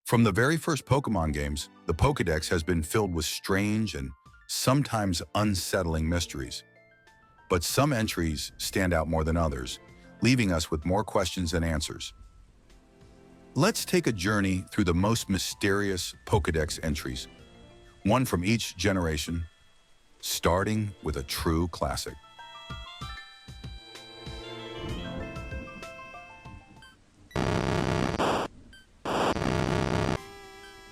From the very first Pokemon games, the Pokédex has been filled with strange and sometimes unsettling mysteries. But some entries stand out more than others, leaving us with more questions than answers. Let's take a journey through the most mysterious Pokédex entries, one from each generation, starting with a true classic.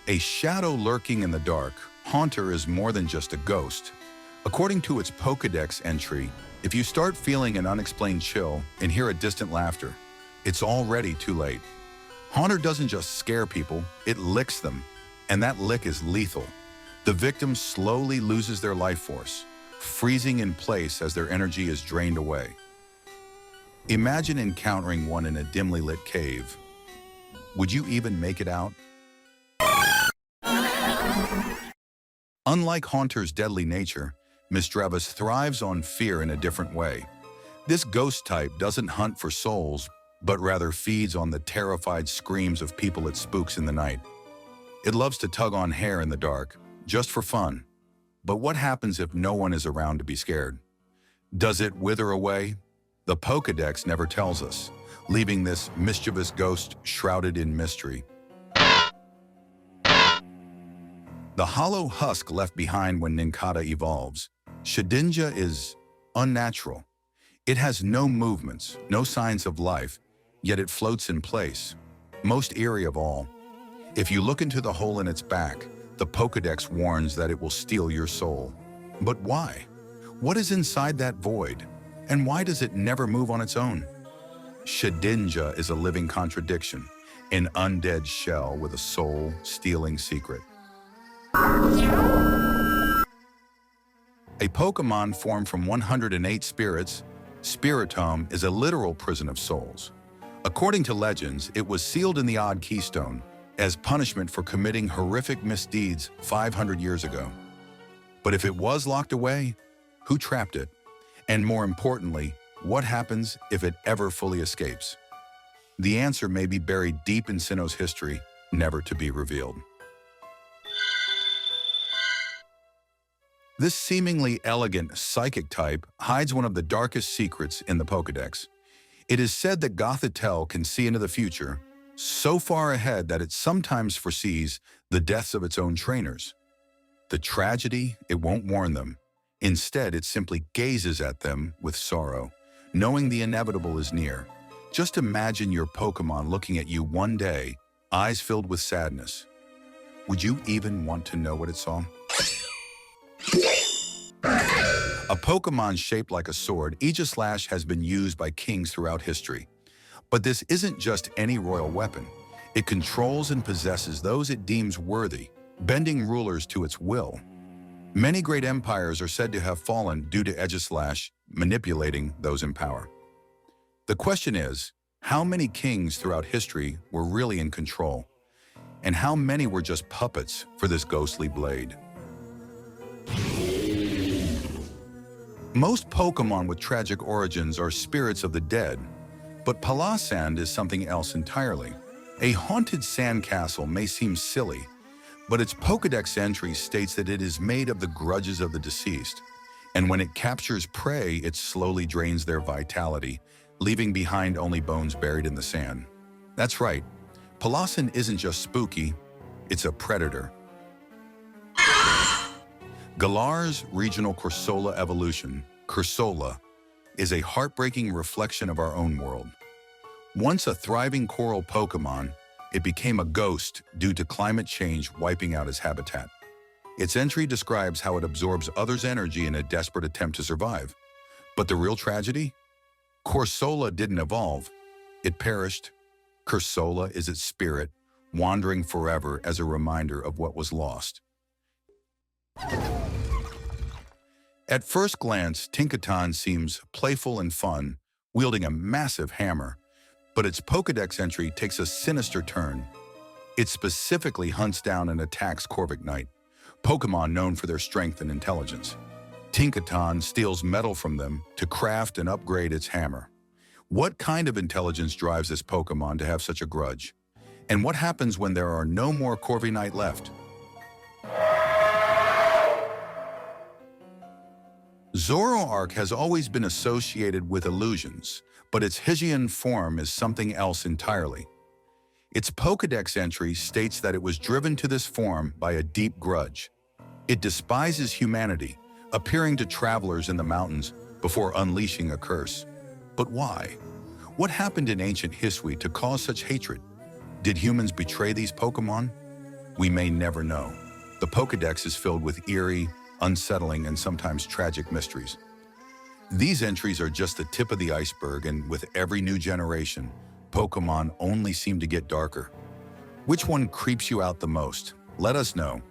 A shadow lurking in the dark, Haunter is more than just a ghost. According to its Pokédex entry, if you start feeling an unexplained chill and hear a distant laughter, it's already too late. Haunter doesn't just scare people, it licks them, and that lick is lethal. The victim slowly loses their life force, freezing in place as their energy is drained away. Imagine encountering one in a dimly lit cave. Would you even make it out? Unlike Haunter's deadly nature, Misdreavus thrives on fear in a different way. This ghost type doesn't hunt for souls, but rather feeds on the terrified screams of people it spooks in the night. It loves to tug on hair in the dark, just for fun. But what happens if no one is around to be scared? Does it wither away? The Pokédex never tells us, leaving this mischievous ghost shrouded in mystery. The hollow husk left behind when Nincada evolves, Shedinja, is unnatural. It has no movements, no signs of life, yet it floats in place. Most eerie of all, if you look into the hole in its back, the Pokédex warns that it will steal your soul. But why? What is inside that void? And why does it never move on its own? Shedinja is a living contradiction, an undead shell with a soul-stealing secret. A Pokémon formed from 108 spirits, Spiritomb is a literal prison of souls. According to legends, it was sealed in the Odd Keystone as punishment for committing horrific misdeeds 500 years ago. But if it was locked away, who trapped it? And more importantly, what happens if it ever fully escapes? The answer may be buried deep in Sinnoh's history, never to be revealed. This seemingly elegant psychic type hides one of the darkest secrets in the Pokédex. It is said that Gothitelle can see into the future, so far ahead that it sometimes foresees the deaths of its own trainers. The tragedy, it won't warn them. Instead, it simply gazes at them with sorrow, knowing the inevitable is near. Just imagine your Pokémon looking at you one day, eyes filled with sadness. Would you even want to know what it saw? A Pokémon shaped like a sword, Aegislash has been used by kings throughout history. But this isn't just any royal weapon. It controls and possesses those it deems worthy, bending rulers to its will. Many great empires are said to have fallen due to Aegislash manipulating those in power. The question is, how many kings throughout history were really in control? And how many were just puppets for this ghostly blade? Most Pokémon with tragic origins are spirits of the dead, but Palossand is something else entirely. A haunted sandcastle may seem silly, but its Pokédex entry states that it is made of the grudges of the deceased, and when it captures prey, it slowly drains their vitality, leaving behind only bones buried in the sand. That's right, Palossand isn't just spooky, it's a predator. Galar's regional Corsola evolution, Corsola, is a heartbreaking reflection of our own world. Once a thriving coral Pokémon, it became a ghost due to climate change wiping out its habitat. Its entry describes how it absorbs others' energy in a desperate attempt to survive. But the real tragedy? Corsola didn't evolve, it perished. Corsola is its spirit, wandering forever as a reminder of what was lost. At first glance, Tinkaton seems playful and fun, wielding a massive hammer, but its Pokédex entry takes a sinister turn. It specifically hunts down and attacks Corviknight, Pokémon known for their strength and intelligence. Tinkaton steals metal from them to craft and upgrade its hammer. What kind of intelligence drives this Pokémon to have such a grudge? And what happens when there are no more Corviknight left? Zoroark has always been associated with illusions, but its Hygian form is something else entirely. Its Pokédex entry states that it was driven to this form by a deep grudge. It despises humanity, appearing to travelers in the mountains before unleashing a curse. But why? What happened in ancient history to cause such hatred? Did humans betray these Pokémon? We may never know. The Pokédex is filled with eerie, unsettling, and sometimes tragic mysteries. These entries are just the tip of the iceberg, and with every new generation, Pokémon only seem to get darker. Which one creeps you out the most? Let us know.